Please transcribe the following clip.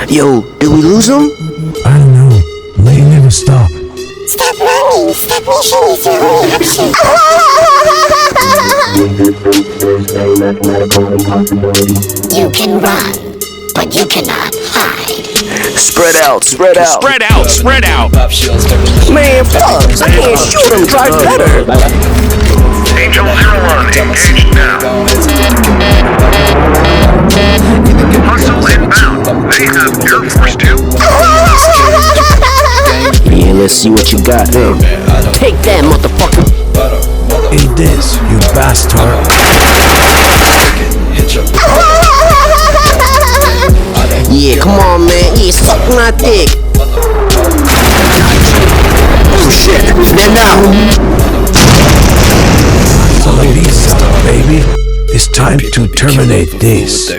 Yo, did we lose him? I don't know. They never stop. Stop running! Stop mission is You can run, but you cannot hide. Spread out, spread out. Spread out, spread out. Man, fuck, I can't shoot him, try better. Angel 01, engaged now. Hostile inbound. They have Air Force 2. Yeah, let's see what you got. Take that, motherfucker. Eat this, you bastard. Yeah, come on, man. Yeah, suck my dick. Oh, shit. Stand down. Lisa, baby. It's time to terminate this.